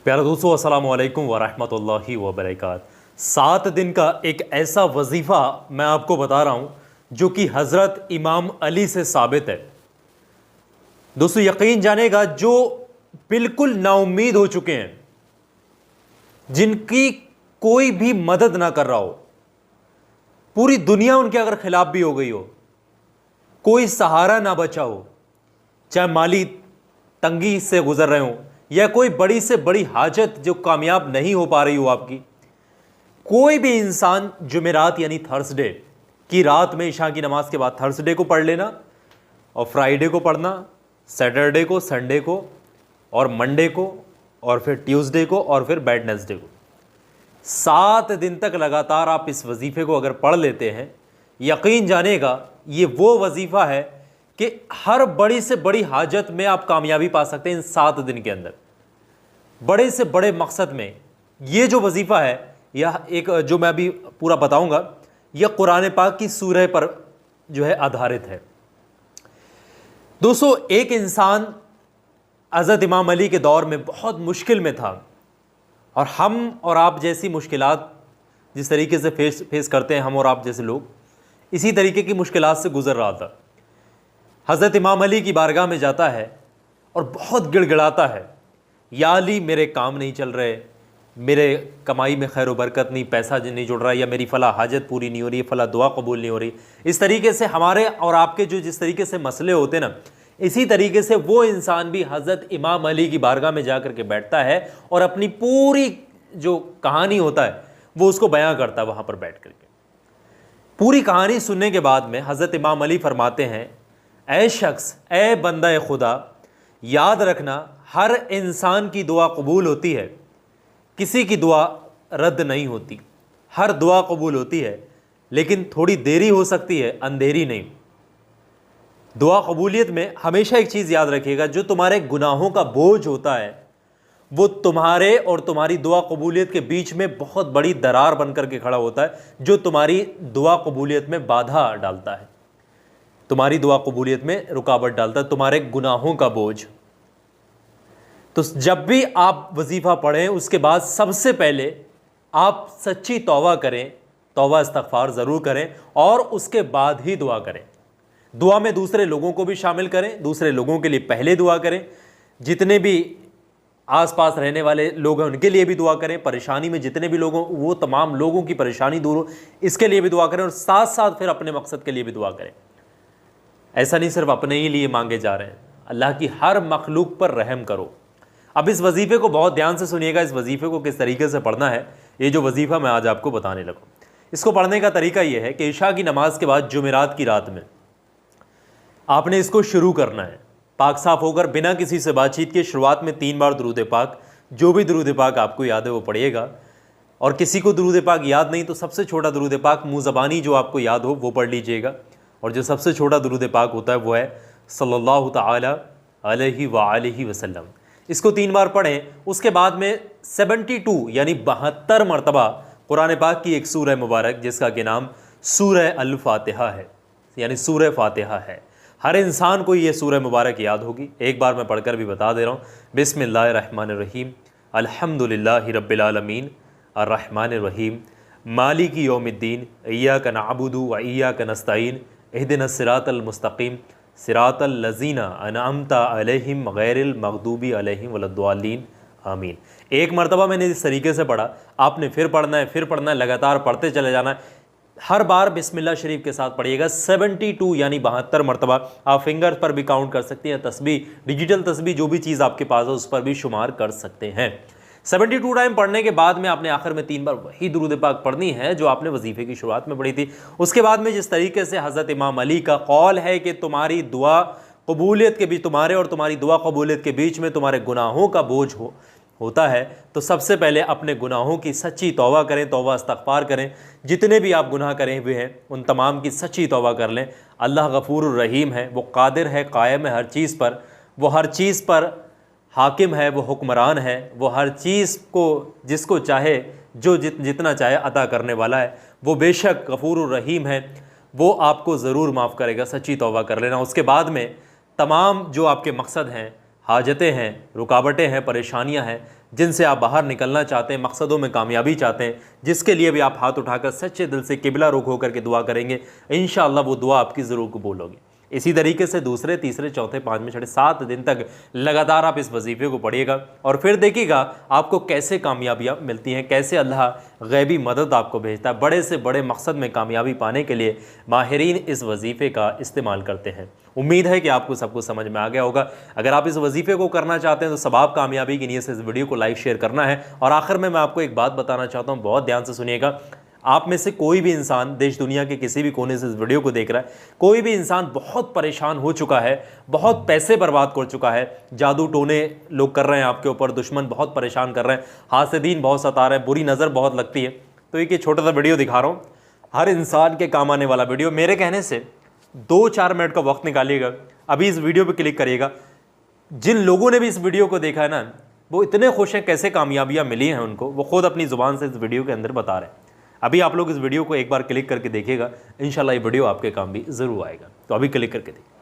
प्यारे दोस्तों, अस्सलाम वालेकुम वरहमतुल्लाहि वबरकात। 7 दिन का एक ऐसा वजीफ़ा मैं आपको बता रहा हूँ जो कि हज़रत इमाम अली से साबित है। दोस्तों, यकीन जानेगा, जो बिल्कुल नाउम्मीद हो चुके हैं, जिनकी कोई भी मदद ना कर रहा हो, पूरी दुनिया उनके अगर खिलाफ भी हो गई हो, कोई सहारा ना बचा हो, चाहे माली तंगी से गुजर रहे हो या कोई बड़ी से बड़ी हाजत जो कामयाब नहीं हो पा रही हो आपकी, कोई भी इंसान जुमेरात यानी थर्सडे की रात में ईशा की नमाज के बाद थर्सडे को पढ़ लेना और फ्राइडे को पढ़ना, सैटरडे को, संडे को और मंडे को और फिर ट्यूसडे को और फिर वेडनेसडे को, 7 दिन तक लगातार आप इस वजीफ़े को अगर पढ़ लेते हैं, यकीन जानेगा ये वो वजीफ़ा है कि हर बड़ी से बड़ी हाजत में आप कामयाबी पा सकते हैं। इन 7 दिन के अंदर बड़े से बड़े मकसद में ये जो वजीफ़ा है, यह एक जो मैं अभी पूरा बताऊंगा, यह कुरान पाक की सूरह पर जो है आधारित है। दोस्तों, एक इंसान हज़रत इमाम अली के दौर में बहुत मुश्किल में था और हम और आप जैसी मुश्किलात जिस तरीके से फेस करते हैं हम और आप जैसे लोग, इसी तरीके की मुश्किलात से गुजर रहा था। हज़रत इमाम अली की बारगाह में जाता है और बहुत गिड़गिड़ाता है, या अली मेरे काम नहीं चल रहे, मेरे कमाई में खैर व बरकत नहीं, पैसा नहीं जुड़ रहा, या मेरी फ़ला हाजत पूरी नहीं हो रही, फ़ला दुआ कबूल नहीं हो रही। इस तरीके से हमारे और आपके जो जिस तरीके से मसले होते हैं ना, इसी तरीके से वो इंसान भी हज़रत इमाम अली की बारगाह में जा कर के बैठता है और अपनी पूरी जो कहानी होता है वो उसको बयां करता है वहाँ पर बैठ करके। पूरी कहानी सुनने के बाद में हज़रत इमाम अली फरमाते हैं, ऐ शख्स, ऐ बंदा खुदा, याद रखना हर इंसान की दुआ कबूल होती है, किसी की दुआ रद्द नहीं होती। हर दुआ कबूल होती है लेकिन थोड़ी देरी हो सकती है, अंधेरी नहीं। दुआ कबूलियत में हमेशा एक चीज़ याद रखिएगा, जो तुम्हारे गुनाहों का बोझ होता है वो तुम्हारे और तुम्हारी दुआ कबूलियत के बीच में बहुत बड़ी दरार बन करके खड़ा होता है, जो तुम्हारी दुआ कबूलियत में बाधा डालता है, तुम्हारी दुआ कबूलियत में रुकावट डालता है, तुम्हारे गुनाहों का बोझ। तो जब भी आप वजीफ़ा पढ़ें उसके बाद सबसे पहले आप सच्ची तौबा करें, तौबा इस्तग़फ़ार ज़रूर करें और उसके बाद ही दुआ करें। दुआ में दूसरे लोगों को भी शामिल करें, दूसरे लोगों के लिए पहले दुआ करें, जितने भी आसपास रहने वाले लोग हैं उनके लिए भी दुआ करें, परेशानी में जितने भी लोग हों वो तमाम लोगों की परेशानी दूर हो इसके लिए भी दुआ करें, और साथ साथ फिर अपने मकसद के लिए भी दुआ करें। ऐसा नहीं सिर्फ अपने ही लिए मांगे जा रहे हैं, अल्लाह की हर मखलूक पर रहम करो। अब इस वजीफ़े को बहुत ध्यान से सुनिएगा, इस वजीफ़े को किस तरीके से पढ़ना है, ये जो वजीफ़ा मैं आज आपको बताने लगा। इसको पढ़ने का तरीका ये है कि इशा की नमाज के बाद जुमेरात की रात में आपने इसको शुरू करना है, पाक साफ़ होकर, बिना किसी से बातचीत के। शुरुआत में 3 बार दुरूद पाक, जो भी दुरूद पाक आपको याद है वो पढ़िएगा, और किसी को दुरूद पाक याद नहीं तो सबसे छोटा दुरूद पाक मुँह ज़बानी जो आपको याद हो वो पढ़ लीजिएगा, और जो सबसे छोटा दुरूद पाक होता है वो है सल्लल्लाहु तआला अलैहि व आलिहि वसल्लम। इसको 3 बार पढ़ें। उसके बाद में 72 यानी 72 मरतबा कुरान पाक की एक सूरह मुबारक जिसका कि नाम सूरह अल फातिहा है, यानी सूरह फातिहा है। हर इंसान को ये सूरह मुबारक याद होगी। एक बार मैं पढ़कर भी बता दे रहा हूँ, बिस्मिल्लाहिर्रहमानिर्रहीम, अल्हम्दुलिल्लाहि रब्बिल आलमीन, अर्रहमानिर रहीम, मालिकी यौमिद्दीन, इय्याका नअबुदु व इय्याका नस्तईन, इहदिनस सिरातल मुस्तकीम, सिरातल लज़ीना अनअमता अलैहिम गैरिल मग़दूबी अलैहिम वलद्दालीन, आमीन। एक मरतबा मैंने इस तरीके से पढ़ा, आपने फिर पढ़ना है, फिर पढ़ना है, लगातार पढ़ते चले जाना है। हर बार बिस्मिल्लाह शरीफ के साथ पढ़िएगा। 72 यानी 72 मरतबा। आप फिंगर पर भी काउंट कर सकते हैं, तस्बीह, डिजिटल तस्बीह, जो भी चीज़ आपके पास हो उस पर भी शुमार कर सकते हैं। 72 टाइम पढ़ने के बाद में आपने आखिर में 3 बार वही दुरूद पाक पढ़नी है जो आपने वजीफ़े की शुरुआत में पढ़ी थी। उसके बाद में जिस तरीके से हज़रत इमाम अली का कौल है कि तुम्हारी दुआ कबूलियत के बीच, तुम्हारे और तुम्हारी दुआ कबूलियत के बीच में तुम्हारे गुनाहों का बोझ होता है, तो सबसे पहले अपने गुनाहों की सच्ची तौबा करें, तौबा इस्तग़फ़ार करें। जितने भी आप गुनाह करे हुए हैं उन तमाम की सच्ची तौबा कर लें। अल्लाह गफ़ूरुर रहीम है, वो कादिर है, कायम है हर चीज़ पर, वो हर चीज़ पर हाकिम है, वो हुक्मरान है, वो हर चीज़ को जिसको चाहे जो जितना चाहे अता करने वाला है। वो बेशक गफ़ूरुर रहीम है, वो आपको ज़रूर माफ़ करेगा। सच्ची तौबा कर लेना। उसके बाद में तमाम जो आपके मकसद हैं, हाजतें हैं, रुकावटें हैं, परेशानियां हैं, जिनसे आप बाहर निकलना चाहते हैं, मकसदों में कामयाबी चाहते हैं, जिसके लिए भी आप हाथ उठाकर सच्चे दिल से किबला रुख होकर के दुआ करेंगे, इंशाअल्लाह वो दुआ आपकी ज़रूर कबूल होगी। इसी तरीके से दूसरे, तीसरे, चौथे, पाँचवें, छठे 7 दिन तक लगातार आप इस वजीफ़े को पढ़िएगा और फिर देखिएगा आपको कैसे कामयाबियाँ मिलती हैं, कैसे अल्लाह गैबी मदद आपको भेजता है। बड़े से बड़े मकसद में कामयाबी पाने के लिए माहिरीन इस वजीफ़े का इस्तेमाल करते हैं। उम्मीद है कि आपको सब कुछ समझ में आ गया होगा। अगर आप इस वजीफ़े को करना चाहते हैं तो सबाब कामयाबी की नीयत से इस वीडियो को लाइक शेयर करना है। और आखिर में मैं आपको एक बात बताना चाहता हूँ, बहुत ध्यान से सुनिएगा। आप में से कोई भी इंसान देश दुनिया के किसी भी कोने से इस वीडियो को देख रहा है, कोई भी इंसान बहुत परेशान हो चुका है, बहुत पैसे बर्बाद कर चुका है, जादू टोने लोग कर रहे हैं आपके ऊपर, दुश्मन बहुत परेशान कर रहे हैं, हासिदीन बहुत सता रहे हैं, बुरी नज़र बहुत लगती है, तो एक ये छोटा सा वीडियो दिखा रहा हूँ, हर इंसान के काम आने वाला वीडियो। मेरे कहने से 2-4 मिनट का वक्त निकालिएगा, अभी इस वीडियो पर क्लिक करिएगा। जिन लोगों ने भी इस वीडियो को देखा है ना, वो इतने खुश हैं कैसे कामयाबियाँ मिली हैं उनको, वो खुद अपनी ज़ुबान से इस वीडियो के अंदर बता रहे हैं। अभी आप लोग इस वीडियो को एक बार क्लिक करके देखिएगा, इंशाल्लाह ये वीडियो आपके काम भी ज़रूर आएगा। तो अभी क्लिक करके देखिए।